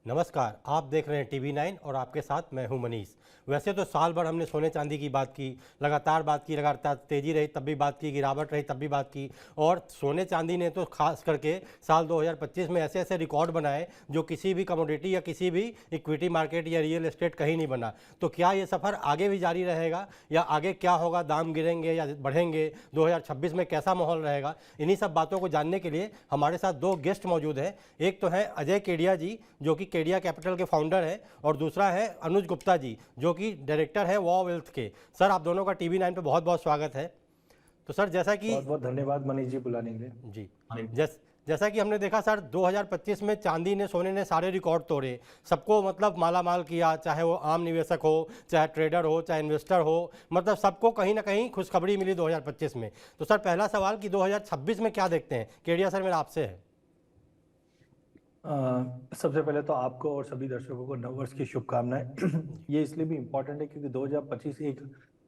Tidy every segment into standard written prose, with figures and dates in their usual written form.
नमस्कार, आप देख रहे हैं TV9 और आपके साथ मैं हूं मनीष। वैसे तो साल भर हमने सोने चांदी की बात की, लगातार तेजी रही तब भी बात की, गिरावट रही तब भी बात की, और सोने चांदी ने तो खास करके साल 2025 में ऐसे ऐसे रिकॉर्ड बनाए जो किसी भी कमोडिटी या किसी भी इक्विटी मार्केट या रियल एस्टेट कहीं नहीं बना। तो क्या ये सफ़र आगे भी जारी रहेगा या आगे क्या होगा, दाम गिरेंगे या बढ़ेंगे, 2026 में कैसा माहौल रहेगा, इन्हीं सब बातों को जानने के लिए हमारे साथ दो गेस्ट मौजूद हैं। एक तो हैं अजय केडिया जी जो कि केडिया कैपिटल के फाउंडर हैं, और दूसरा है अनुज गुप्ता जी जो कि डायरेक्टर है वॉ वेल्थ के। सर, आप दोनों का TV9 पे बहुत बहुत स्वागत है। तो सर, जैसा कि बहुत बहुत धन्यवाद मनीष जी बुलाने के लिए। जी, जैसा कि हमने देखा सर, 2025 में चांदी ने, सोने ने सारे रिकॉर्ड तोड़े, सबको मतलब माला माल किया, चाहे वो आम निवेशक हो, चाहे ट्रेडर हो, चाहे इन्वेस्टर हो, मतलब सबको कहीं ना कहीं खुशखबरी मिली 2025 में। तो सर, पहला सवाल कि 2026 में क्या देखते हैं? केडिया सर, मेरा आपसे है। सबसे पहले तो आपको और सभी दर्शकों को नववर्ष की शुभकामनाएं। ये इसलिए भी इम्पोर्टेंट है क्योंकि 2025 एक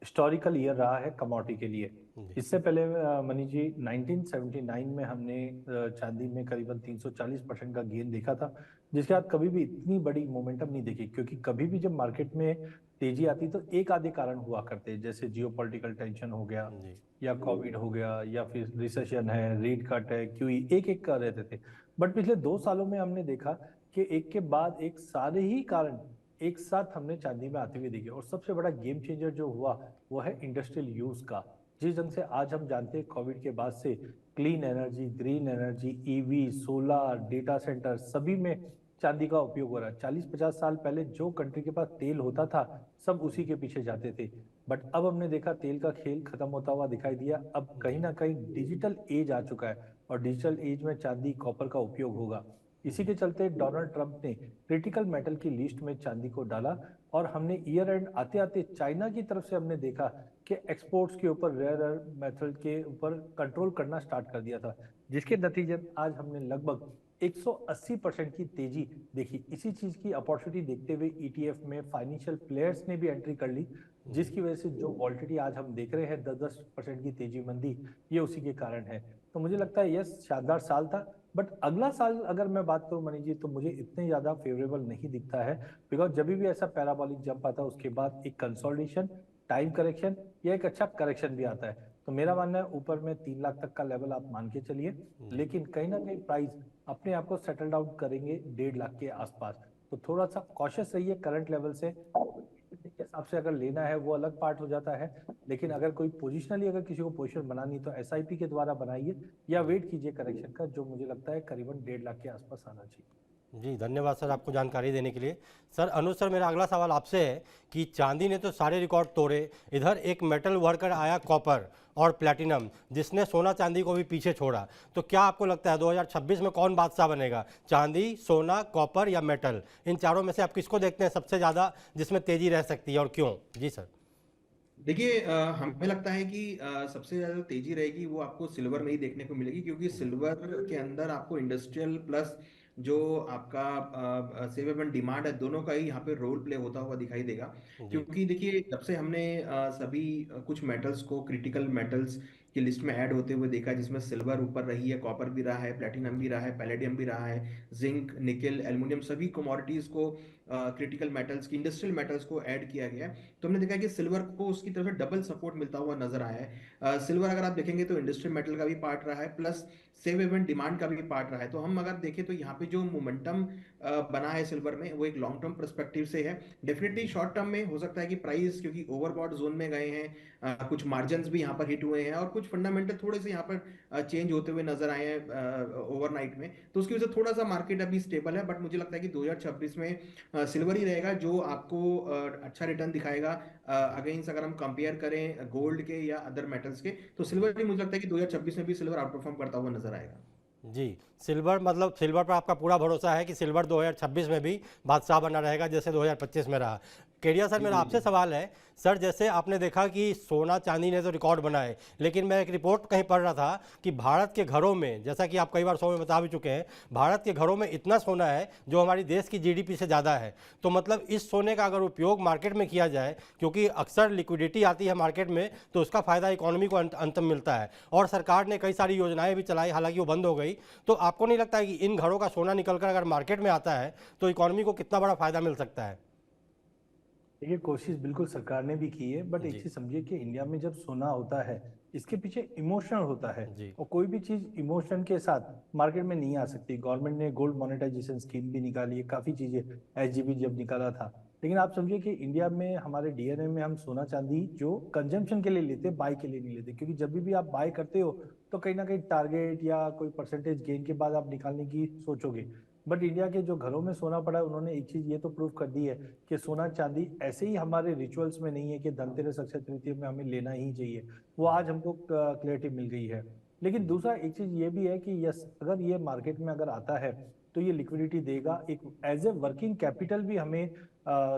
हिस्टोरिकल ईयर रहा है कमोडिटी के लिए। इससे पहले मनीष जी 1979 में हमने चांदी में करीबन 340% का गेन देखा था, जिसके बाद कभी भी इतनी बड़ी मोमेंटम नहीं देखी। क्योंकि कभी भी जब मार्केट में तेजी आती तो एक आधे कारण हुआ करते, जैसे जियोपॉलिटिकल टेंशन हो गया या कोविड हो गया या फिर रिसेशन है, रेट कट है, क्यूई, एक एक कर रहते थे। बट पिछले 2 सालों में हमने देखा कि एक के बाद एक सारे ही कारण एक साथ हमने चांदी में आते हुए देखे। और सबसे बड़ा गेम चेंजर जो हुआ वो है इंडस्ट्रियल यूज का। जिस ढंग से आज हम जानते हैं कोविड के बाद से clean energy, green energy, EV, solar, data centre सभी में चांदी का उपयोग हो रहा है। 40-50 साल पहले जो कंट्री के पास तेल होता था सब उसी के पीछे जाते थे, बट अब हमने देखा तेल का खेल खत्म होता हुआ दिखाई दिया। अब कहीं ना कहीं डिजिटल एज आ चुका है और डिजिटल एज में चांदी, कॉपर का उपयोग होगा। इसी के चलते डोनाल्ड ट्रंप ने क्रिटिकल मेटल की लिस्ट में चांदी को डाला। और हमने ईयर एंड आते आते चाइना की तरफ से हमने देखा कि एक्सपोर्ट्स के ऊपर, रेयर अर्थ मेटल के ऊपर कंट्रोल करना स्टार्ट कर दिया था, जिसके नतीजे आज हमने लगभग 180% की तेजी देखी। इसी चीज की अपॉर्चुनिटी देखते हुए ETF में फाइनेंशियल प्लेयर्स ने भी एंट्री कर ली, जिसकी वजह से जो वॉल्टिलिटी आज हम देख रहे हैं 10-10% की तेजी मंदी, ये उसी के कारण है। तो मुझे लगता है यस, शानदार साल था। बट अगला साल अगर मैं बात करूं मनीष जी, तो मुझे इतने ज्यादा फेवरेबल नहीं दिखता है। बिकॉज जब भी ऐसा पैराबोलिक जंप आता है उसके बाद एक कंसोलिडेशन, टाइम करेक्शन या एक अच्छा करेक्शन भी आता है। तो मेरा मानना है ऊपर में 3 लाख तक का लेवल आप मान के चलिए, लेकिन कहीं ना कहीं प्राइस अपने आप को सेटल डाउन करेंगे 1.5 लाख के आसपास। तो थोड़ा सा कॉशियस रहिए करंट लेवल से। के हिसाब से अगर लेना है वो अलग पार्ट हो जाता है, लेकिन अगर कोई पोजिशनली अगर किसी को पोजीशन बनानी तो SIP के द्वारा बनाइए या वेट कीजिए करेक्शन का, जो मुझे लगता है करीबन 1.5 लाख के आसपास आना चाहिए। जी, धन्यवाद सर आपको जानकारी देने के लिए। सर, अनुज सर, मेरा अगला सवाल आपसे है कि चांदी ने तो सारे रिकॉर्ड तोड़े, इधर एक मेटल वर्कर आया कॉपर और प्लैटिनम, जिसने सोना चांदी को भी पीछे छोड़ा। तो क्या आपको लगता है 2026 में कौन बादशाह बनेगा? चांदी, सोना, कॉपर या मेटल? इन चारों में से आप किसको देखते हैं सबसे ज़्यादा जिसमें तेज़ी रह सकती है और क्यों? जी सर। देखिए, हमें लगता है कि सबसे ज्यादा तेजी रहेगी वो आपको सिल्वर में ही देखने को मिलेगी, क्योंकि सिल्वर के अंदर आपको इंडस्ट्रियल प्लस जो आपका सेव एंड डिमांड है, दोनों का ही यहाँ पे रोल प्ले होता हुआ दिखाई देगा। क्योंकि देखिए, जब से हमने सभी कुछ मेटल्स को क्रिटिकल मेटल्स की लिस्ट में ऐड होते हुए देखा, जिसमें सिल्वर ऊपर रही है, कॉपर भी रहा है, प्लेटिनम भी रहा है, पैलेडियम भी रहा है, जिंक, निकेल, एल्युमिनियम, सभी कमोडिटीज को क्रिटिकल मेटल्स की, इंडस्ट्रियल मेटल्स को ऐड किया गया है। तो हमने देखा कि सिल्वर को उसकी तरफ से डबल सपोर्ट मिलता हुआ नजर आया है। सिल्वर अगर आप देखेंगे तो इंडस्ट्रियल मेटल का भी पार्ट रहा है, प्लस सेव एंड डिमांड का भी पार्ट रहा है। तो हम अगर देखें तो यहाँ पे जो मोमेंटम बना है सिल्वर में, वो एक लॉन्ग टर्म परस्पेक्टिव से है। डेफिनेटली शॉर्ट टर्म में हो सकता है कि प्राइस, क्योंकि ओवरबॉट जोन में गए हैं, कुछ मार्जिन भी यहाँ पर हिट हुए हैं और कुछ फंडामेंटल थोड़े से यहाँ पर चेंज होते हुए नजर आए हैं ओवरनाइट में, तो उसकी वजह से थोड़ा सा मार्केट अभी स्टेबल है। बट मुझे लगता है कि 2026 में सिल्वर ही रहेगा जो आपको अच्छा रिटर्न दिखाएगा। अगेंस्ट अगर हम कंपेयर करें गोल्ड के या अदर मेटल्स के, तो सिल्वर भी मुझे लगता है कि 2026 में भी सिल्वर आउट परफॉर्म करता हुआ नजर आएगा। जी, सिल्वर, मतलब सिल्वर पर आपका पूरा भरोसा है कि सिल्वर 2026 में भी बादशाह बना रहेगा जैसे 2025 में रहा। केडिया सर, मेरा आपसे सवाल है, सर जैसे आपने देखा कि सोना चांदी ने तो रिकॉर्ड बनाए, लेकिन मैं एक रिपोर्ट कहीं पढ़ रहा था कि भारत के घरों में, जैसा कि आप कई बार शो में बता भी चुके हैं, भारत के घरों में इतना सोना है जो हमारी देश की GDP से ज़्यादा है। तो मतलब इस सोने का अगर उपयोग मार्केट में किया जाए, क्योंकि अक्सर लिक्विडिटी आती है मार्केट में, तो उसका फ़ायदा इकोनॉमी को अंत में मिलता है, और सरकार ने कई सारी योजनाएं भी चलाई, हालांकि वो बंद हो गई। तो आपको नहीं लगता है कि इन घरों का सोना निकलकर अगर मार्केट में आता है तो इकोनॉमी को कितना बड़ा फायदा मिल सकता है? देखिए, कोशिश बिल्कुल सरकार ने भी की है, बट एक जी चीज समझिए कि इंडिया में जब सोना होता है, इसके पीछे इमोशनल होता है, जी और कोई भी चीज इमोशन के साथ मार्केट में नहीं आ सकती। गवर्नमेंट ने गोल्ड मोनेटाइजेशन स्कीम भी निकाली है, काफी चीजें, एसजीबी जब निकाला था। लेकिन आप समझिए कि इंडिया में हमारे डीएनए में हम सोना चांदी जो कंजम्पशन के लिए लेते, बाय के लिए नहीं लेते, क्योंकि जब भी आप बाय करते हो तो कहीं ना कहीं टारगेट या कोई परसेंटेज गेन के बाद आप निकालने की सोचोगे। बट इंडिया के जो घरों में सोना पड़ा है, उन्होंने एक चीज ये तो प्रूव कर दी है कि सोना चांदी ऐसे ही हमारे रिचुअल्स में नहीं है कि धनतेरस अक्षय तृतीया में हमें लेना ही चाहिए। वो आज हमको क्लैरिटी मिल गई है। लेकिन दूसरा एक चीज ये भी है कि यस, अगर ये मार्केट में अगर आता है तो ये लिक्विडिटी देगा, एक एज ए वर्किंग कैपिटल भी हमें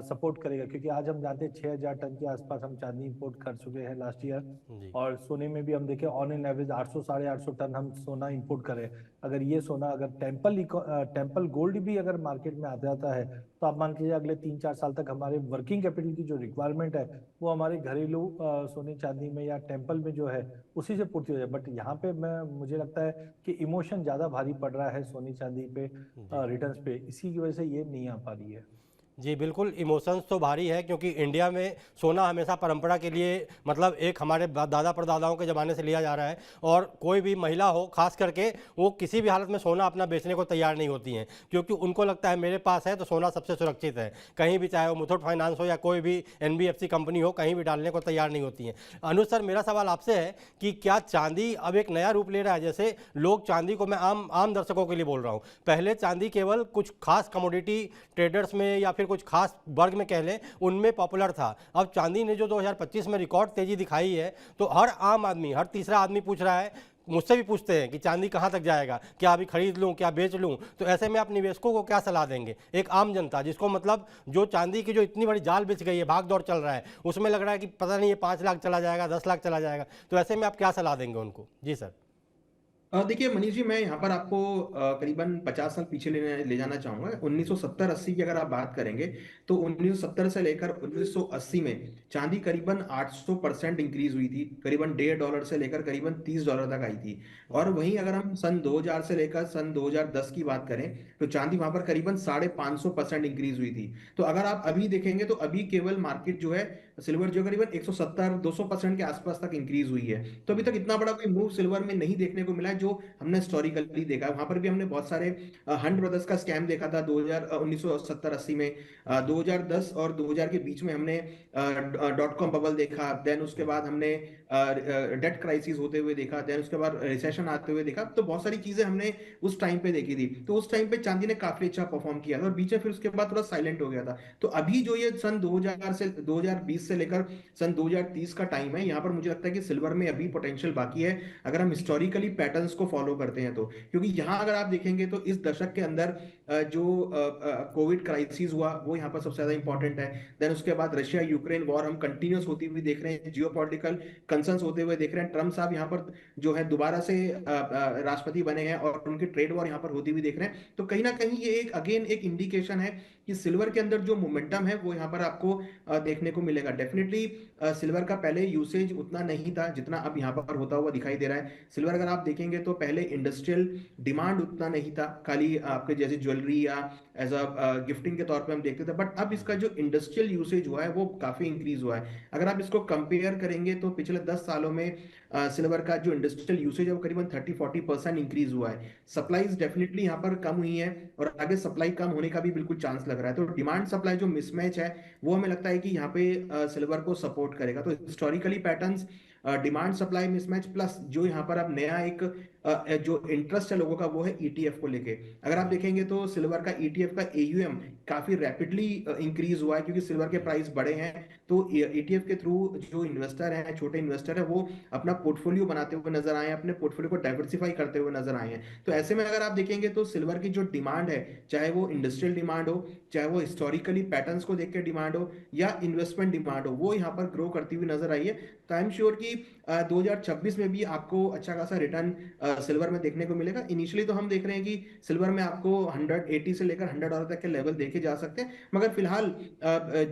सपोर्ट करेगा, क्योंकि आज हम जानते हैं 6,000 टन के आसपास हम चांदी इंपोर्ट कर चुके हैं लास्ट ईयर। जी और सोने में भी हम देखें ऑन एन एवरेज 800 850 टन हम सोना इंपोर्ट करें। अगर ये सोना अगर टेम्पल गोल्ड भी अगर मार्केट में आ जाता है, तो आप मान लीजिए अगले 3-4 साल तक हमारे वर्किंग कैपिटल की जो रिक्वायरमेंट है वो हमारे घरेलू सोने चांदी में या टेम्पल में जो है उसी से पूर्ति हो जाए। बट यहाँ पे मुझे लगता है कि इमोशन ज्यादा भारी पड़ रहा है सोने चांदी पे, जी रिटर्न्स पे, इसी की वजह से ये नहीं आ पा रही है। जी बिल्कुल, इमोशंस तो भारी है क्योंकि इंडिया में सोना हमेशा परंपरा के लिए मतलब एक हमारे दादा परदादाओं के ज़माने से लिया जा रहा है, और कोई भी महिला हो खास करके वो किसी भी हालत में सोना अपना बेचने को तैयार नहीं होती हैं, क्योंकि उनको लगता है मेरे पास है तो सोना सबसे सुरक्षित है। कहीं भी, चाहे वो मुथूट फाइनेंस हो या कोई भी एनबीएफसी कंपनी हो, कहीं भी डालने को तैयार नहीं होती हैं। अनुज सर, मेरा सवाल आपसे है कि क्या चांदी अब एक नया रूप ले रहा है? जैसे लोग चांदी को, मैं आम आम दर्शकों के लिए बोल रहा हूँ, पहले चांदी केवल कुछ खास कमोडिटी ट्रेडर्स में या फिर कुछ खास वर्ग में कह लें उनमें पॉपुलर था। अब चांदी ने जो 2025 में रिकॉर्ड तेजी दिखाई है, तो हर आम आदमी, हर तीसरा आदमी पूछ रहा है, मुझसे भी पूछते हैं कि चांदी कहाँ तक जाएगा, क्या अभी खरीद लूँ, क्या बेच लूँ? तो ऐसे में आप निवेशकों को क्या सलाह देंगे? एक आम जनता जिसको मतलब जो चांदी की जो इतनी बड़ी जाल बिछ गई है, भाग दौड़ चल रहा है, उसमें लग रहा है कि पता नहीं ये 5 लाख चला जाएगा, 10 लाख चला जाएगा, तो ऐसे में आप क्या सलाह देंगे उनको? जी सर। देखिए मनीष जी, मैं यहाँ पर आपको करीबन 50 साल पीछे ले जाना चाहूंगा। 1970-80 की अगर आप बात करेंगे तो 1970 से लेकर 1980 में चांदी करीबन 800% इंक्रीज हुई थी, करीबन $1.5 से लेकर करीबन $30 तक आई थी। और वहीं अगर हम सन 2000 से लेकर सन 2010 की बात करें तो चांदी वहां पर करीबन 550% इंक्रीज हुई थी। तो अगर आप अभी देखेंगे तो अभी केवल मार्केट जो है सिल्वर जो करीबन 170-200% के आसपास तक इंक्रीज हुई है। तो अभी तक इतना बड़ा कोई मूव सिल्वर में नहीं देखने को मिला है जो हमने हिस्टोरिकली देखा है। वहां पर भी हमने बहुत सारे हंट ब्रदर्स का स्कैम देखा था 1970-80 में। 2010 और 2000 के बीच में हमने .com बबल देखा, देन उसके बाद हमने डेट क्राइसिस होते हुए देखा, देन उसके बाद रिसेशन आते हुए देखा। तो बहुत सारी चीजें हमने उस टाइम पे देखी थी। तो उस टाइम पे चांदी ने काफी अच्छा परफॉर्म किया था और बीच में फिर उसके बाद थोड़ा साइलेंट हो गया था। तो अभी जो ये सन 2000 से 2020 से लेकर सन 2030 का टाइम है, यहाँ पर मुझे लगता है कि सिल्वर में अभी पोटेंशियल बाकी है अगर हम हिस्टोरिकली पैटर्न्स को फॉलो करते हैं तो। क्योंकि यहाँ अगर आप देखेंगे तो इस दशक के अंदर जो कोविड क्राइसिस हुआ वो यहाँ पर सबसे ज्यादा इंपॉर्टेंट है। देन उसके बाद रशिया यूक्रेन वॉर हम कंटिन्यूस होती हुई देख रहे हैं, जियोपॉलिटिकल कंसर्न्स होते हुए देख रहे हैं। ट्रम्प साहब यहाँ पर जो है दोबारा से राष्ट्रपति बने हैं और उनकी ट्रेड वॉर यहाँ पर होती हुई देख रहे हैं। तो कहीं ना कहीं ये एक अगेन एक इंडिकेशन है कि सिल्वर के अंदर जो मोमेंटम है वो यहाँ पर आपको देखने को मिलेगा। डेफिनेटली सिल्वर का पहले यूसेज उतना नहीं था जितना अब यहाँ पर होता हुआ दिखाई दे रहा है। सिल्वर अगर आप देखेंगे तो पहले इंडस्ट्रियल डिमांड उतना नहीं था, खाली आपके जैसे ज्वेलरी या एज अ गिफ्टिंग के तौर पे हम देखते थे। बट अब इसका जो इंडस्ट्रियल यूसेज हुआ है वो काफी इंक्रीज हुआ है। अगर आप इसको कंपेयर करेंगे तो पिछले 10 सालों में सिल्वर का जो इंडस्ट्रियल यूसेज है वो करीबन 30-40% इंक्रीज हुआ है। सप्लाईज डेफिनेटली यहाँ पर कम हुई है और आगे सप्लाई कम होने का भी बिल्कुल चांस लग रहा है। तो डिमांड सप्लाई जो मिसमैच है वो हमें लगता है कि यहाँ पे सिल्वर को सपोर्ट करेगा। तो historically patterns, demand supply mismatch plus जो यहाँ पर अब नया एक जो इंटरेस्ट है लोगों का वो है ईटीएफ को लेके। अगर आप देखेंगे तो सिल्वर का ईटीएफ का एयूएम काफी रैपिडली इंक्रीज हुआ है क्योंकि सिल्वर के प्राइस बढ़े हैं। तो ईटीएफ के थ्रू जो इन्वेस्टर हैं, छोटे इन्वेस्टर है, वो अपना पोर्टफोलियो बनाते हुए नजर आए हैं, अपने पोर्टफोलियो को डाइवर्सिफाई करते हुए नजर आए हैं। तो ऐसे में अगर आप देखेंगे तो सिल्वर की जो डिमांड है, चाहे वो इंडस्ट्रियल डिमांड हो, चाहे वो हिस्टोरिकली पैटर्न्स को देख के डिमांड हो या इन्वेस्टमेंट डिमांड हो, वो यहाँ पर ग्रो करती हुई नजर आई है। तो आई एम श्योर कि 2026 में भी आपको अच्छा खासा रिटर्न सिल्वर में देखने को मिलेगा। इनिशियली तो हम देख रहे हैं कि सिल्वर में आपको 180 से लेकर $100 तक के लेवल देखे जा सकते हैं, मगर फिलहाल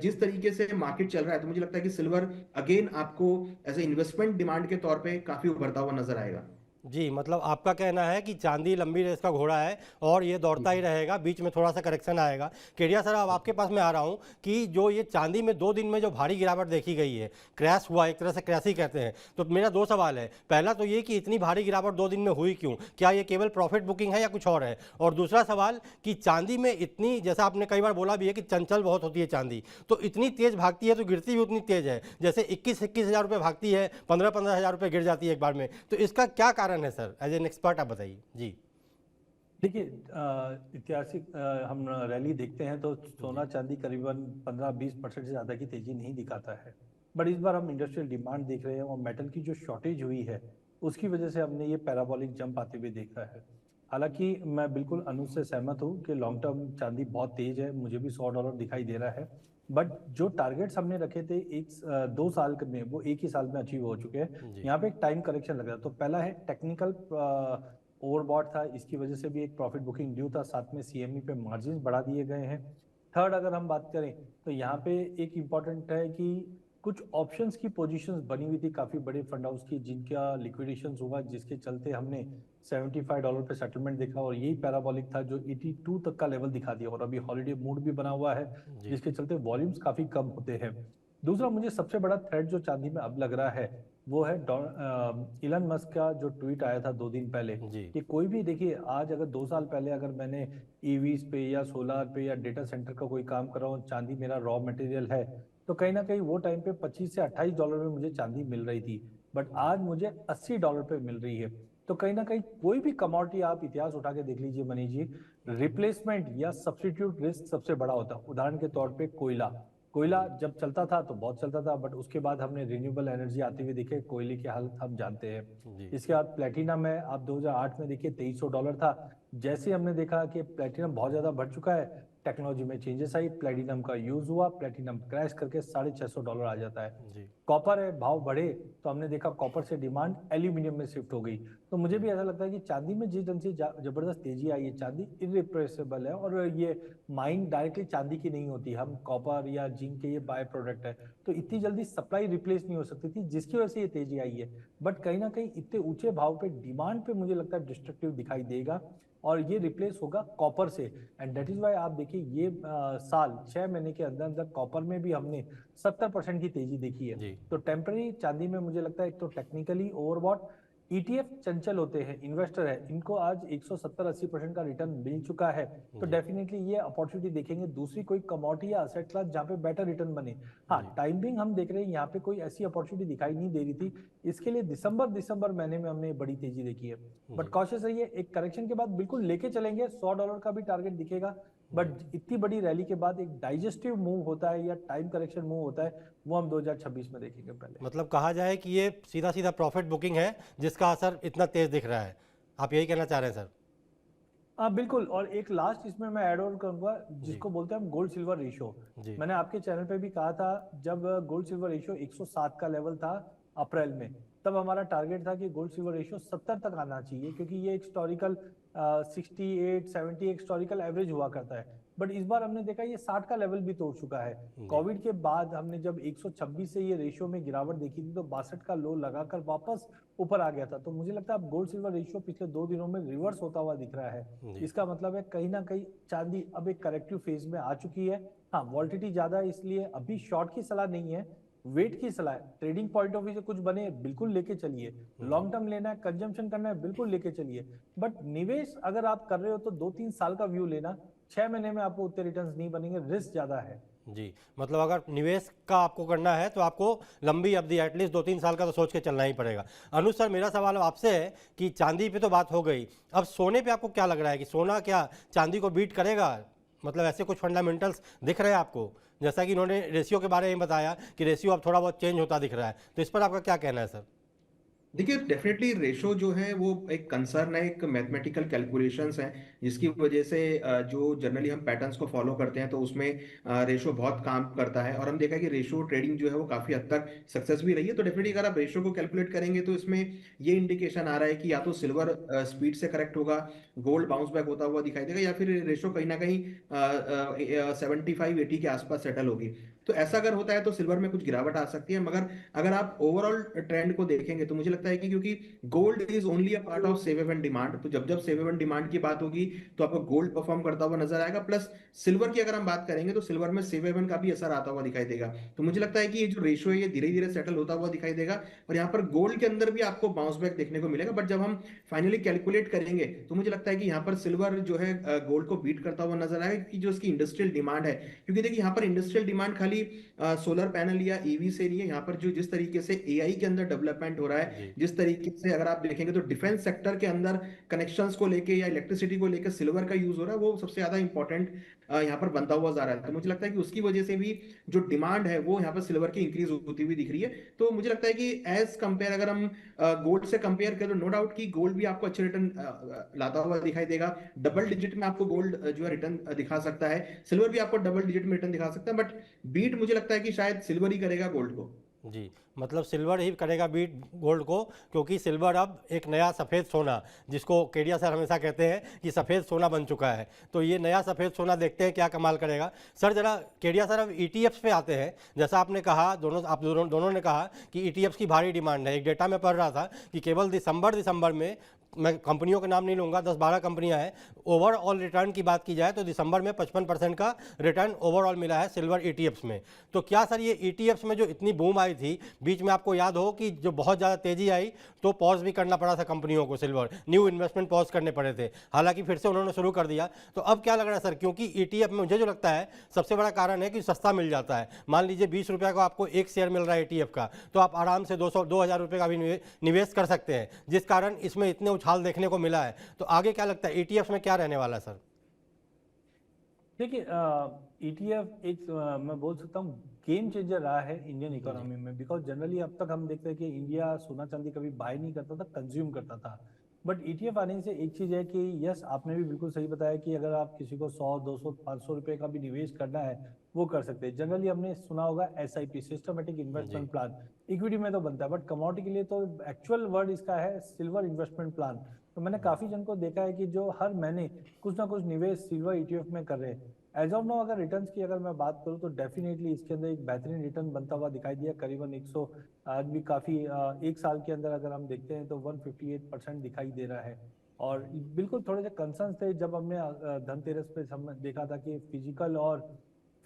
जिस तरीके से मार्केट चल रहा है तो मुझे लगता है कि सिल्वर अगेन आपको एज ए इन्वेस्टमेंट डिमांड के तौर पे काफी उभरता हुआ नजर आएगा। जी, मतलब आपका कहना है कि चांदी लंबी रेस का घोड़ा है और ये दौड़ता ही रहेगा, बीच में थोड़ा सा करेक्शन आएगा। केडिया सर, अब आपके पास मैं आ रहा हूँ कि जो ये चांदी में 2 दिन में जो भारी गिरावट देखी गई है, क्रैश हुआ, एक तरह से क्रैश ही कहते हैं, तो मेरा 2 सवाल है। पहला तो ये कि इतनी भारी गिरावट 2 दिन में हुई क्यों? क्या ये केवल प्रॉफिट बुकिंग है या कुछ और है? और दूसरा सवाल कि चांदी में इतनी, जैसा आपने कई बार बोला भी है कि चंचल बहुत होती है चांदी, तो इतनी तेज भागती है तो गिरती भी उतनी तेज है। जैसे 21-21 हज़ार रुपये भागती है, 15-15 हज़ार रुपये गिर जाती है एक बार में, तो इसका क्या कारण है सर? एज एन एक्सपर्ट आप बताइए जी। देखिए, ऐतिहासिक हम रैली देखते हैं तो सोना चांदी करीबन 15-20% से ज़्यादा की तेजी नहीं दिखाता है। बट इस बार हम इंडस्ट्रियल डिमांड देख रहे हैं और मेटल की जो शॉर्टेज हुई है उसकी वजह से हमने ये पैराबोलिक जंप आते हुए देखा है। हालांकि मैं बिल्कुल अनुज से सहमत हूँ कि लॉन्ग टर्म चांदी बहुत तेज है, मुझे भी $100 दिखाई दे रहा है। बट जो टारगेट्स हमने रखे थे 2 साल में, वो एक ही साल में अचीव हो चुके हैं। जी। यहाँ पे एक टाइम करेक्शन लग रहा है। तो पहला है टेक्निकल ओवरबॉट था, इसकी वजह से भी एक प्रॉफिट बुकिंग ड्यू था, साथ में सीएमई पे मार्जिन बढ़ा दिए गए हैं। थर्ड, अगर हम बात करें तो यहाँ पे एक इम्पॉर्टेंट है कि कुछ ऑप्शंस की पोजीशंस बनी हुई थी काफ़ी बड़े फंड हाउस की, जिनका लिक्विडेशन हुआ, जिसके चलते हमने $75 पे सेटलमेंट देखा और यही पैराबॉलिक था जो 82 तक का लेवल दिखा दिया। और अभी हॉलीडे मूड भी बना हुआ है, जी। जिसके चलते वॉल्यूम्स काफ़ी कम होते हैं। दूसरा, मुझे सबसे बड़ा थ्रेट जो चांदी में अब लग रहा है वो है इलन मस्क का जो ट्वीट आया था 2 दिन पहले जी। कि कोई भी, देखिए आज अगर 2 साल पहले अगर मैंने ईवीज पे या सोलार पे या डेटा सेंटर का कोई काम कर रहा हूँ, चांदी मेरा रॉ मटेरियल है, तो कहीं ना कहीं वो टाइम पे $25 से $28 में मुझे चांदी मिल रही थी। बट आज मुझे $80 पे मिल रही है। तो कहीं ना कहीं कोई भी कमोडिटी आप इतिहास उठा के देख लीजिए मनीष जी, रिप्लेसमेंट या सब्सटीट्यूट रिस्क सबसे बड़ा होता है। उदाहरण के तौर पे कोयला, कोयला जब चलता था तो बहुत चलता था, बट उसके बाद हमने रिन्यूएबल एनर्जी आते हुए देखे, कोयले की हालत हम जानते हैं। जी। इसके बाद प्लेटिनम है, आप 2008 में देखिए $2300 था। जैसे हमने देखा कि प्लेटिनम बहुत ज्यादा बढ़ चुका है, टेक्नोलॉजी में चेंजेस आई, प्लेटिनम का यूज हुआ, प्लेटिनम क्रैश करके $650 आ जाता है। जी। कॉपर है, भाव बढ़े तो हमने देखा कॉपर से डिमांड एल्यूमिनियम में शिफ्ट हो गई। तो मुझे भी ऐसा लगता है कि चांदी में जिस ढंग से जबरदस्त तेजी आई है, चांदी इरिप्लेसेबल है। और ये माइन डायरेक्टली चांदी की नहीं होती, हम कॉपर या जिंक के ये बाय प्रोडक्ट है, तो इतनी जल्दी सप्लाई रिप्लेस नहीं हो सकती थी, जिसकी वजह से ये तेजी आई है। बट कहीं ना कहीं इतने ऊंचे भाव पे डिमांड पे मुझे लगता है डिस्ट्रक्टिव दिखाई देगा और ये रिप्लेस होगा कॉपर से। एंड दैट इज वाई आप देखिए ये साल 6 महीने के अंदर अंदर कॉपर में भी हमने 70% की तेजी देखी है। जी। तो टेम्पररी चांदी में मुझे लगता है एक तो टेक्निकली ओवरबॉट, ईटीएफ चंचल होते हैं, इन्वेस्टर है, इनको आज 170-80% का रिटर्न मिल चुका है। तो जी। डेफिनेटली ये अपॉर्चुनिटी देखेंगे दूसरी कोई कमोडिटी या असेट क्लास जहाँ पे बेटर रिटर्न बने। हाँ, जी। टाइमिंग हम देख रहे हैं, यहाँ पे कोई ऐसी अपॉर्चुनिटी दिखाई नहीं दे रही थी। इसके लिए दिसंबर महीने में हमने बड़ी तेजी देखी है। But ji. कॉशियस रहिए, एक करेक्शन के बाद बिल्कुल लेके चलेंगे, $100 का भी टारगेट दिखेगा। बट इतनी बड़ी रैली के बाद एक डाइजेस्टिव मूव होता है या टाइम करेक्शन मूव होता है, वो हम 2026 में देखेंगे पहले। मतलब कहा जाए कि ये सीधा सीधा प्रॉफिट बुकिंग है जिसका असर इतना तेज दिख रहा है, आप यही कहना चाह रहे हैं सर? हाँ बिल्कुल। और एक लास्ट इसमें मैं ऐड ऑन करूंगा, जी। जिसको बोलते हैं हम गोल्ड सिल्वर रेशियो। जी। मैंने आपके चैनल पे भी कहा था, जब गोल्ड सिल्वर रेशियो 107 का लेवल था अप्रैल में, तब हमारा टारगेट था कि गोल्ड सिल्वर रेशियो 70 तक आना चाहिए, क्योंकि ये एक हिस्टोरिकल 68-70 एक हिस्टोरिकल एवरेज हुआ करता है। बट इस बार हमने देखा ये 60 का लेवल भी तोड़ चुका है। कोविड के बाद हमने जब 126 से ये रेशियो में गिरावट देखी थी, तो 62 का लो लगाकर वापस ऊपर आ गया था। तो मुझे लगता है अब गोल्ड सिल्वर रेशियो पिछले 2 दिनों में रिवर्स होता हुआ दिख रहा है। जी। इसका मतलब है कहीं ना कहीं चांदी अब एक करेक्टिव फेज में आ चुकी है। हाँ, वॉल्टिलिटी ज्यादा है, इसलिए अभी शॉर्ट की सलाह नहीं है, वेट की सलाह है। ट्रेडिंग पॉइंट ऑफ व्यू से कुछ बने बिल्कुल लेके चलिए, लॉन्ग टर्म लेना है, कंजम्पशन करना है, बिल्कुल लेके चलिए। बट निवेश अगर आप कर रहे हो तो 2-3 साल का व्यू लेना, 6 महीने में आपको उतने रिटर्न्स नहीं बनेंगे, रिस्क ज्यादा है। जी, मतलब अगर निवेश का आपको करना है तो आपको लंबी अवधि एटलीस्ट 2-3 साल का तो सोच के चलना ही पड़ेगा। अनुज सर, मेरा सवाल अब आपसे है कि चांदी पे तो बात हो गई, अब सोने पे आपको क्या लग रहा है कि सोना क्या चांदी को बीट करेगा? मतलब ऐसे कुछ फंडामेंटल्स दिख रहे हैं आपको? जैसा कि इन्होंने रेशियो के बारे में बताया कि रेशियो अब थोड़ा बहुत चेंज होता दिख रहा है, तो इस पर आपका क्या कहना है सर? देखिए, डेफिनेटली रेशो जो है वो एक कंसर्न है, एक मैथमेटिकल कैलकुलेशंस है, जिसकी वजह से जो जनरली हम पैटर्न्स को फॉलो करते हैं तो उसमें रेशो बहुत काम करता है। और हम देखा है कि रेशो ट्रेडिंग जो है वो काफी हद तक सक्सेस भी रही है। तो डेफिनेटली अगर आप रेशो को कैलकुलेट करेंगे तो इसमें ये इंडिकेशन आ रहा है कि या तो सिल्वर स्पीड से करेक्ट होगा, गोल्ड बाउंस बैक होता हुआ दिखाई देगा, या फिर रेशो कहीं ना कहीं 75-80 के आसपास सेटल होगी। तो ऐसा अगर होता है तो सिल्वर में कुछ गिरावट आ सकती है। मगर अगर आप ओवरऑल ट्रेंड को देखेंगे तो मुझे लगता लगता है कि क्योंकि gold is only a part of safe haven demand, तो जब जब सेव हेवन डिमांड की बात होगी तो आपको गोल्ड परफॉर्म करता हुआ नजर आएगा। प्लस सिल्वर की अगर हम बात करेंगे तो सिल्वर में सेव हेवन का भी असर आता हुआ दिखाई देगा। तो मुझे लगता है कि ये जो रेशियो है ये धीरे धीरे सेटल होता हुआ दिखाई देगा, और यहाँ पर गोल्ड के अंदर भी आपको बाउंस बैक देखने को मिलेगा। बट जब हम फाइनली कैलकुलेट करेंगे तो मुझे लगता है कि यहाँ पर सिल्वर जो है गोल्ड को बीट करता हुआ नजर आएगा, क्योंकि जो इसकी इंडस्ट्रियल डिमांड है, क्योंकि देखिए यहाँ पर इंडस्ट्रियल डिमांड खाली सोलर पैनल या ईवी से नहीं है, यहाँ पर जो जिस तरीके से एआई के अंदर डेवलपमेंट हो रहा है, जी जिस तरीके से अगर आप देखेंगे तो डिफेंस सेक्टर के अंदर कनेक्शंस को लेके या इलेक्ट्रिसिटी को लेकर सिल्वर का यूज हो रहा है, वो सबसे ज्यादा इंपॉर्टेंट यहाँ पर बनता हुआ जा रहा है। तो मुझे लगता है कि उसकी वजह से भी जो डिमांड है वो यहाँ पर सिल्वर की इंक्रीज होती हुई दिख रही है। तो मुझे लगता है कि एज कंपेयर अगर हम गोल्ड से कंपेयर करें तो नो डाउट कि गोल्ड भी आपको अच्छे रिटर्न लाता हुआ दिखाई देगा। डबल डिजिट में आपको गोल्ड जो है रिटर्न दिखा सकता है, सिल्वर भी आपको डबल डिजिट में रिटर्न दिखा सकता है, बट बीट मुझे लगता है कि शायद सिल्वर ही करेगा गोल्ड को। जी, मतलब सिल्वर ही करेगा बीट गोल्ड को, क्योंकि सिल्वर अब एक नया सफ़ेद सोना, जिसको केडिया सर हमेशा कहते हैं कि सफ़ेद सोना बन चुका है, तो ये नया सफ़ेद सोना देखते हैं क्या कमाल करेगा। सर जरा केडिया सर अब ईटीएफ्स पे आते हैं। जैसा आपने कहा, दोनों ने कहा कि ईटीएफ्स की भारी डिमांड है। एक डेटा में पढ़ रहा था कि केवल दिसंबर में, मैं कंपनियों के नाम नहीं लूँगा, 10-12 कंपनियां हैं, ओवरऑल रिटर्न की बात की जाए तो दिसंबर में 55% का रिटर्न ओवरऑल मिला है सिल्वर ईटीएफ्स में। तो क्या सर ये ईटीएफ्स में जो इतनी बूम आई थी, बीच में आपको याद हो कि जो बहुत ज़्यादा तेज़ी आई तो पॉज भी करना पड़ा था कंपनियों को, सिल्वर न्यू इन्वेस्टमेंट पॉज करने पड़े थे, हालांकि फिर से उन्होंने शुरू कर दिया। तो अब क्या लग रहा है सर, क्योंकि ईटीएफ में मुझे जो लगता है सबसे बड़ा कारण है कि सस्ता मिल जाता है। मान लीजिए 20 रुपये का आपको एक शेयर मिल रहा है ईटीएफ का, तो आप आराम से 2,000 रुपये का भी निवेश कर सकते हैं, जिस कारण इसमें इतने उछाल देखने को मिला है। तो आगे क्या लगता है ईटीएफ में क्या रहने वाला है सर? देखिए, ईटीएफ एक मैं बोल सकता हूँ गेम चेंजर रहा है इंडियन इकोनॉमी में, बिकॉज जनरली अब तक हम देखते हैं कि इंडिया सोना चांदी कभी बाय नहीं करता था, कंज्यूम करता था। बट ईटीएफ आने से एक चीज है कि यस, आपने भी बिल्कुल सही बताया कि अगर आप किसी को 100, 200, 500 रुपए का भी निवेश करना है वो कर सकते हैं। जनरली हमने सुना होगा SIP, systematic investment plan, equity में तो बनता है, बट कमोडिटी के लिए तो एक्चुअल वर्ड इसका है सिल्वर इन्वेस्टमेंट प्लान। तो मैंने काफी जन को देखा है कि जो हर महीने कुछ ना कुछ निवेश सिल्वर ईटीएफ में कर रहे हैं। एज ऑफ नाउ अगर रिटर्न्स की अगर मैं बात करूं तो डेफिनेटली इसके अंदर एक बेहतरीन रिटर्न बनता हुआ दिखाई दिया, करीबन 100, आज भी काफी एक साल के अंदर अगर हम देखते हैं तो 158% दिखाई दे रहा है। और बिल्कुल थोड़े से कंसर्न थे जब हमने धनतेरस पे देखा था कि फिजिकल और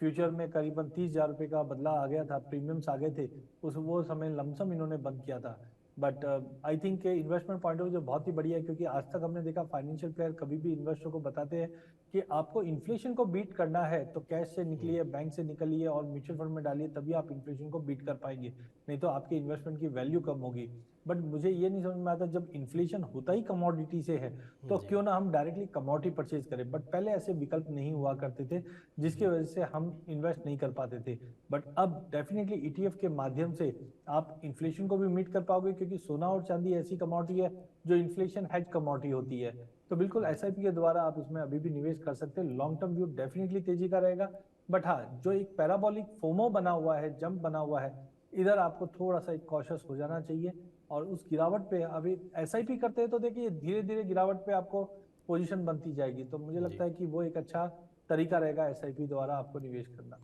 फ्यूचर में करीबन 30,000 रुपये का बदला आ गया था, प्रीमियम्स आ गए थे, उस वो समय लमसम इन्होंने बंद किया था। But I think investment point of view जो बहुत ही बढ़िया है, क्योंकि आज तक हमने देखा फाइनेंशियल प्लेयर कभी भी इन्वेस्टर को बताते हैं कि आपको इन्फ्लेशन को बीट करना है तो कैश से निकलिए, बैंक से निकलिए और म्यूचुअल फंड में डालिए, तभी आप इन्फ्लेशन को बीट कर पाएंगे, नहीं तो आपके इन्वेस्टमेंट की वैल्यू कम होगी। बट मुझे ये नहीं समझ में आता, जब इन्फ्लेशन होता ही कमोडिटी से है तो क्यों ना हम डायरेक्टली कमोडिटी परचेज करें। बट पहले ऐसे विकल्प नहीं हुआ करते थे जिसकी वजह से हम इन्वेस्ट नहीं कर पाते थे। बट अब डेफिनेटली ईटीएफ के माध्यम से आप इन्फ्लेशन को भी मीट कर पाओगे, क्योंकि सोना और चांदी ऐसी कमोडिटी है जो इन्फ्लेशन हेज कमोडिटी होती है। तो बिल्कुल एसआईपी के द्वारा आप इसमें अभी भी निवेश कर सकते हैं। लॉन्ग टर्म व्यू डेफिनेटली तेजी का रहेगा। बट हाँ, जो एक पैराबोलिक फोमो बना हुआ है, जंप बना हुआ है, इधर आपको थोड़ा सा एक कॉशियस हो जाना चाहिए। और उस गिरावट पे अभी एसआईपी करते हैं तो देखिए धीरे धीरे गिरावट पे आपको पोजीशन बनती जाएगी। तो मुझे लगता है कि वो एक अच्छा तरीका रहेगा एसआईपी द्वारा आपको निवेश करना।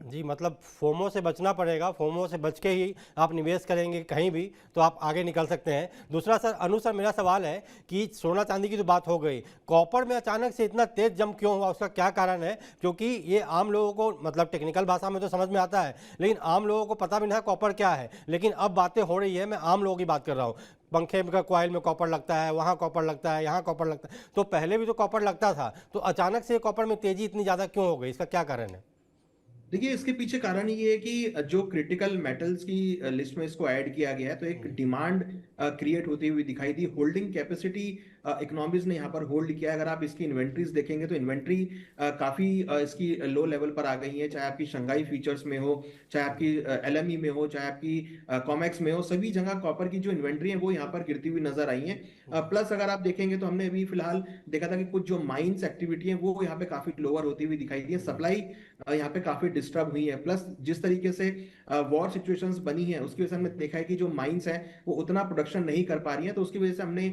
जी, मतलब फोमो से बचना पड़ेगा, फोमो से बच के ही आप निवेश करेंगे कहीं भी तो आप आगे निकल सकते हैं। दूसरा सर, सर मेरा सवाल है कि सोना चांदी की तो बात हो गई, कॉपर में अचानक से इतना तेज जंप क्यों हुआ, उसका क्या कारण है? क्योंकि ये आम लोगों को, मतलब टेक्निकल भाषा में तो समझ में आता है, लेकिन आम लोगों को पता भी नहीं है कॉपर क्या है। लेकिन अब बातें हो रही है, मैं आम लोगों की बात कर रहा हूँ, पंखे का कॉइल में कॉपर लगता है, वहाँ कॉपर लगता है, यहाँ कॉपर लगता है, तो पहले भी तो कॉपर लगता था, तो अचानक से कॉपर में तेजी इतनी ज़्यादा क्यों हो गई, इसका क्या कारण है? देखिए, इसके पीछे कारण ये है कि जो क्रिटिकल मेटल्स की लिस्ट में इसको ऐड किया गया है तो एक डिमांड क्रिएट होती हुई दिखाई दी। होल्डिंग कैपेसिटी इकोनॉमीज ने यहाँ पर होल्ड किया है। अगर आप इसकी इन्वेंट्रीज देखेंगे तो इन्वेंट्री काफी इसकी लो लेवल पर आ गई है, चाहे आपकी शंघाई फीचर्स में हो, चाहे आपकी एलएमई में हो, चाहे आपकी कॉमेक्स में हो, सभी जगह कॉपर की जो इन्वेंट्री है वो यहाँ पर गिरती हुई नजर आई है। प्लस अगर आप देखेंगे तो हमने अभी फिलहाल देखा था कि कुछ जो माइंस एक्टिविटी है वो यहाँ पे काफी लोअर होती हुई दिखाई दी है, सप्लाई यहाँ पे काफी डिस्टर्ब हुई है। प्लस जिस तरीके से वॉर सिचुएशंस बनी है उसकी वजह से हमने देखा है कि जो माइंस है वो उतना प्रोडक्शन नहीं कर पा रही है, तो उसकी वजह से हमने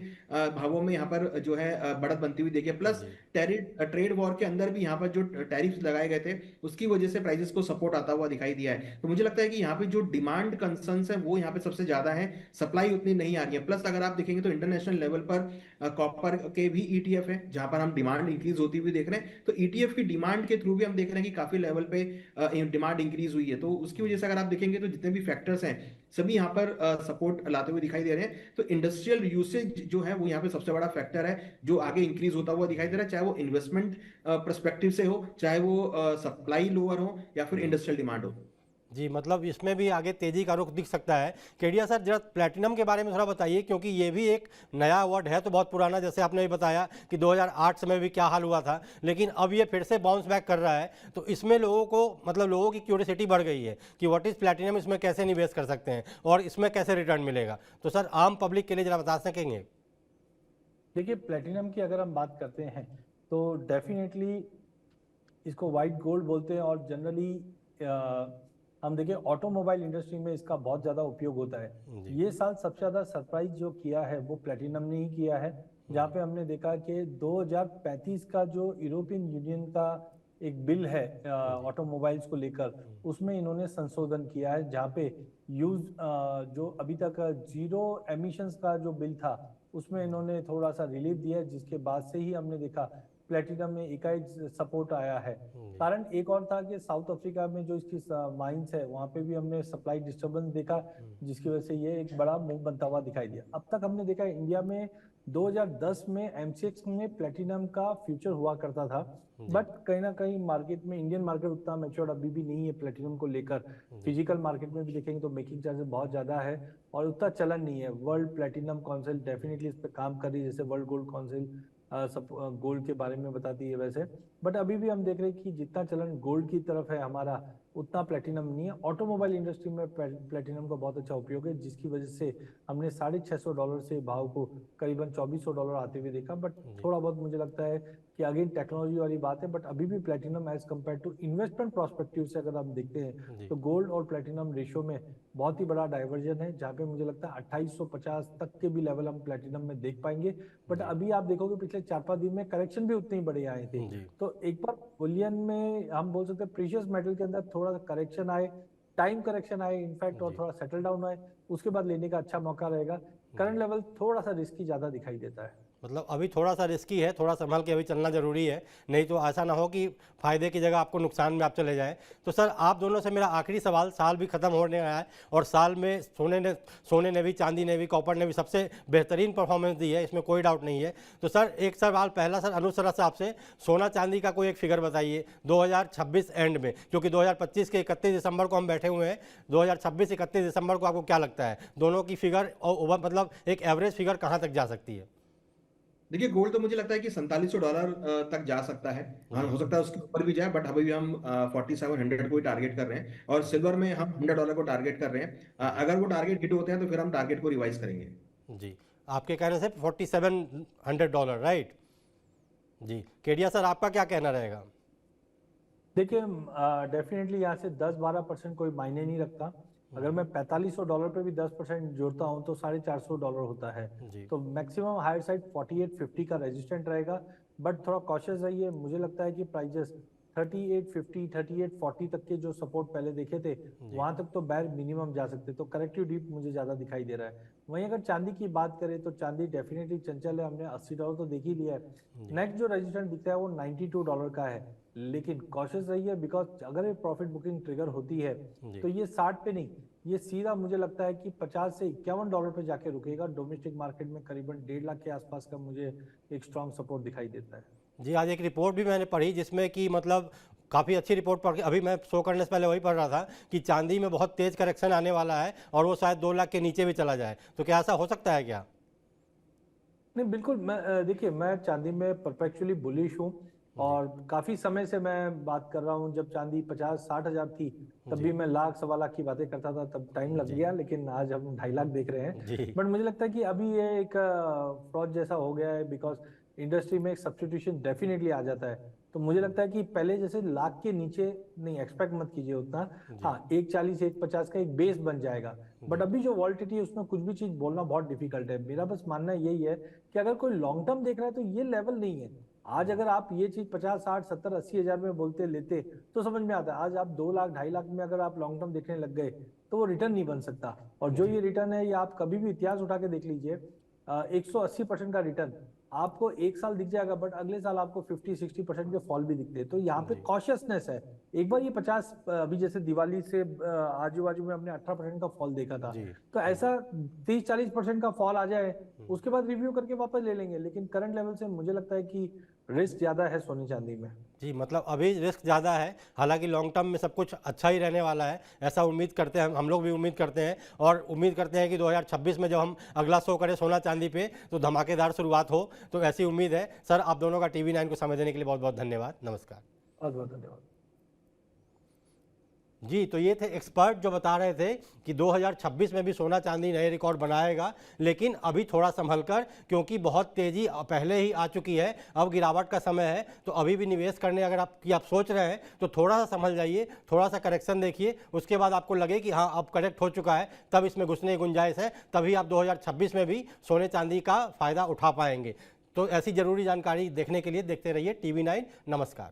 भावों में यहाँ पर जो है बढ़त बनती हुई देखी है। प्लस ट्रेड वॉर के अंदर भी यहाँ पर जो टैरिफ्स लगाए गए थे उसकी वजह से प्राइसेस को सपोर्ट आता हुआ दिखाई दिया है। तो मुझे लगता है कि यहाँ पे जो डिमांड कंसर्न्स है वो यहाँ पे सबसे ज्यादा है, सप्लाई उतनी नहीं आ रही है। प्लस अगर आप देखेंगे तो इंटरनेशनल लेवल पर कॉपर के भी ईटीएफ है जहां पर हम डिमांड इंक्रीज होती हुई देख रहे हैं। तो ईटीएफ की डिमांड के थ्रू भी हम देख रहे हैं कि काफी लेवल पे डिमांड इंक्रीज हुई है। तो उसकी वजह से अगर आप देखेंगे तो जितने भी फैक्टर्स हैं सभी यहाँ पर सपोर्ट लाते हुए दिखाई दे रहे हैं। तो इंडस्ट्रियल यूसेज जो है वो यहाँ पे सबसे बड़ा फैक्टर है जो आगे इंक्रीज होता हुआ दिखाई दे रहा है, चाहे वो इन्वेस्टमेंट परस्पेक्टिव से हो, चाहे वो सप्लाई लोअर हो या फिर इंडस्ट्रियल डिमांड हो। जी, मतलब इसमें भी आगे तेजी का रुख दिख सकता है। केडिया सर, जरा प्लैटिनम के बारे में थोड़ा बताइए, क्योंकि ये भी एक नया अवार्ड है तो बहुत पुराना, जैसे आपने भी बताया कि 2008 समय भी क्या हाल हुआ था, लेकिन अब ये फिर से बाउंस बैक कर रहा है। तो इसमें लोगों को, मतलब लोगों की क्यूरियोसिटी बढ़ गई है कि व्हाट इज़ प्लैटिनम, इसमें कैसे निवेश कर सकते हैं और इसमें कैसे रिटर्न मिलेगा। तो सर आम पब्लिक के लिए जरा बता सकेंगे? देखिए, प्लेटिनम की अगर हम बात करते हैं तो डेफिनेटली इसको वाइट गोल्ड बोलते हैं, और जनरली हम देखें ऑटोमोबाइल इंडस्ट्री में इसका बहुत ज़्यादा उपयोग होता है। ये साल सबसे ज़्यादा सरप्राइज जो किया है वो प्लेटिनम ने ही किया है, जहाँ पे हमने देखा कि 2035 का जो यूरोपियन यूनियन का एक बिल है ऑटोमोबाइल्स को लेकर, उसमें इन्होंने संशोधन किया है, जहाँ पे यूज जो अभी तक जीरो एमिशंस का जो बिल था उसमें इन्होंने थोड़ा सा रिलीफ दिया है, जिसके बाद से ही हमने देखा प्लेटिनम में एकाएक सपोर्ट आया है। कारण एक और था कि साउथ अफ्रीका में जो इसकी माइंस है वहाँ पे भी हमने सप्लाई डिस्टर्बेंस देखा, जिसकी वजह से ये एक बड़ा मूव बनता हुआ दिखाई दिया। अब तक हमने देखा इंडिया में 2010 में एमसीएक्स में प्लेटिनम का फ्यूचर हुआ करता था, बट कहीं ना कहीं मार्केट में, इंडियन मार्केट उतना मैच्योर्ड अभी भी नहीं है प्लेटिनम को लेकर। फिजिकल मार्केट में भी देखेंगे तो मेकिंग चार्जेस बहुत ज़्यादा है और उतना चलन नहीं है। वर्ल्ड प्लेटिनम काउंसिल डेफिनेटली इस पर काम कर रही है, जैसे वर्ल्ड गोल्ड काउंसिल सब गोल्ड के बारे में बताती है वैसे, बट अभी भी हम देख रहे हैं कि जितना चलन गोल्ड की तरफ है हमारा, उतना प्लेटिनम नहीं है। ऑटोमोबाइल इंडस्ट्री में प्लेटिनम का बहुत अच्छा उपयोग है, जिसकी वजह से हमने $650 से भाव को करीबन $2400 आते हुए देखा। बट थोड़ा बहुत मुझे लगता है कि अगेन टेक्नोलॉजी वाली बात है, बट अभी भी platinum as compared to investment prospective से अगर हम देखते हैं तो गोल्ड और प्लेटिनम रेशियो में बहुत ही बड़ा डाइवर्जन है, जहाँ पे मुझे लगता है 2850 तक के भी लेवल हम प्लेटिनम में देख पाएंगे। बट अभी आप देखोगे पिछले 4-5 दिन में करेक्शन भी उतने ही बड़े आए थे, तो एक बार बुलियन में हम बोल सकते हैं प्रीशियस मेटल के अंदर थोड़ा सा करेक्शन आए, टाइम करेक्शन आए इनफैक्ट, और थोड़ा सेटल डाउन आए, उसके बाद लेने का अच्छा मौका रहेगा। करंट लेवल थोड़ा सा रिस्की ज़्यादा दिखाई देता है। मतलब अभी थोड़ा सा रिस्की है, थोड़ा संभल के अभी चलना जरूरी है, नहीं तो ऐसा ना हो कि फायदे की जगह आपको नुकसान में आप चले जाएं। तो सर आप दोनों से मेरा आखिरी सवाल, साल भी खत्म होने आया है और साल में सोने ने भी, चांदी ने भी, कॉपर ने भी सबसे बेहतरीन परफॉर्मेंस दी है, इसमें कोई डाउट नहीं है। तो सर एक सवाल पहला सर अनुसरा साहब से, सोना चांदी का कोई एक फिगर बताइए 2026 एंड में, क्योंकि 2025 के 31 दिसंबर को हम बैठे हुए हैं, 2026 31 दिसंबर को आपको क्या लगता है दोनों की फिगर, और मतलब एक एवरेज फिगर कहाँ तक जा सकती है? देखिए, गोल्ड तो मुझे लगता है कि $4700 तक जा सकता है। हाँ, हो सकता है उसके ऊपर भी जाए, बट अभी भी हम 4700 को ही टारगेट कर रहे हैं। और सिल्वर में हम $100 को टारगेट कर रहे हैं। अगर वो टारगेट हिट होते हैं तो फिर हम टारगेट को रिवाइज करेंगे। जी, आपके कहने से $4700, राइट? जी, केडिया सर आपका क्या कहना रहेगा? देखिए, डेफिनेटली यहाँ से 10-12% कोई मायने नहीं रखता। अगर मैं $4500 पे भी 10% जोड़ता हूँ तो $450 होता है। तो मैक्सिमम हायर साइड 4850 का रेजिस्टेंट रहेगा, बट थोड़ा कॉशियस रहिए। मुझे लगता है कि प्राइजेस 3850 3840 तक के जो सपोर्ट पहले देखे थे वहां तक तो बैर मिनिमम जा सकते, तो करेक्टिव डीप मुझे ज्यादा दिखाई दे रहा है। वहीं अगर चांदी की बात करें तो चांदी डेफिनेटली चंचल है, हमने $80 तो देख ही लिया है। नेक्स्ट जो रेजिस्टेंट दिखता है वो $92 का है, लेकिन कॉशियस रहिए, बिकॉज अगर ये प्रॉफिट बुकिंग ट्रिगर होती है तो ये 60 पे नहीं, ये सीधा मुझे लगता है कि 50 से $51 पे जाके रुकेगा। डोमेस्टिक मार्केट में करीबन 1.5 लाख के आसपास का मुझे एक स्ट्रॉन्ग सपोर्ट दिखाई देता है। जी, आज एक रिपोर्ट भी मैंने पढ़ी जिसमें कि मतलब काफ़ी अच्छी रिपोर्ट पढ़ के अभी मैं शो करने से पहले वही पढ़ रहा था कि चांदी में बहुत तेज करेक्शन आने वाला है और वो शायद 2 लाख के नीचे भी चला जाए। तो क्या ऐसा हो सकता है क्या? नहीं, बिल्कुल। मैं देखिए, मैं चांदी में परपेचुअली बुलिश हूँ और काफी समय से मैं बात कर रहा हूँ। जब चांदी 50-60 हजार थी तब भी मैं लाख सवा लाख की बातें करता था, तब टाइम लग गया, लेकिन आज हम 2.5 लाख देख रहे हैं। बट मुझे लगता है कि अभी ये एक फ्रॉड जैसा हो गया है, बिकॉज इंडस्ट्री में एक सब्स्टिट्यूशन डेफिनेटली आ जाता है। तो मुझे लगता है कि पहले जैसे लाख के नीचे नहीं एक्सपेक्ट मत कीजिए उतना। हाँ, 140 150 का एक बेस बन जाएगा, बट अभी जो वॉलिटिलिटी है उसमें कुछ भी चीज बोलना बहुत डिफिकल्ट है। मेरा बस मानना यही है कि अगर कोई लॉन्ग टर्म देख रहा है तो ये लेवल नहीं है। आज अगर आप ये चीज 50, 60, 70, 80 हजार में बोलते लेते तो समझ में आता है। आज आप 2 लाख 2.5 लाख में अगर आप लॉन्ग टर्म देखने लग गए तो वो रिटर्न नहीं बन सकता। और जो ये रिटर्न है, ये आप कभी भी इतिहास उठा के देख लीजिए, 180% का रिटर्न आपको एक साल दिख जाएगा, बट अगले साल आपको 50-60% के फॉल भी दिखते हैं। तो यहाँ पे कॉशियसनेस है। एक बार ये 50, अभी जैसे दिवाली से आजू बाजू में हमने 18% का फॉल देखा था, तो ऐसा 30-40% का फॉल आ जाए, उसके बाद रिव्यू करके वापस ले लेंगे। लेकिन करंट लेवल से मुझे लगता है कि रिस्क ज्यादा है सोने चांदी में। जी, मतलब अभी रिस्क ज़्यादा है, हालांकि लॉन्ग टर्म में सब कुछ अच्छा ही रहने वाला है, ऐसा उम्मीद करते हैं। हम लोग भी उम्मीद करते हैं और उम्मीद करते हैं कि 2026 में जब हम अगला शो करें सोना चांदी पे तो धमाकेदार शुरुआत हो, तो ऐसी उम्मीद है। सर, आप दोनों का TV9 को समय देने के लिए बहुत बहुत धन्यवाद। नमस्कार। बहुत बहुत धन्यवाद। जी, तो ये थे एक्सपर्ट जो बता रहे थे कि 2026 में भी सोना चांदी नए रिकॉर्ड बनाएगा, लेकिन अभी थोड़ा संभल कर, क्योंकि बहुत तेज़ी पहले ही आ चुकी है, अब गिरावट का समय है। तो अभी भी निवेश करने अगर आप सोच रहे हैं तो थोड़ा सा संभल जाइए, थोड़ा सा करेक्शन देखिए, उसके बाद आपको लगे कि हाँ अब करेक्ट हो चुका है, तब इसमें घुसने की गुंजाइश है, तभी आप 2026 में भी सोने चांदी का फ़ायदा उठा पाएंगे। तो ऐसी ज़रूरी जानकारी देखने के लिए देखते रहिए TV9। नमस्कार।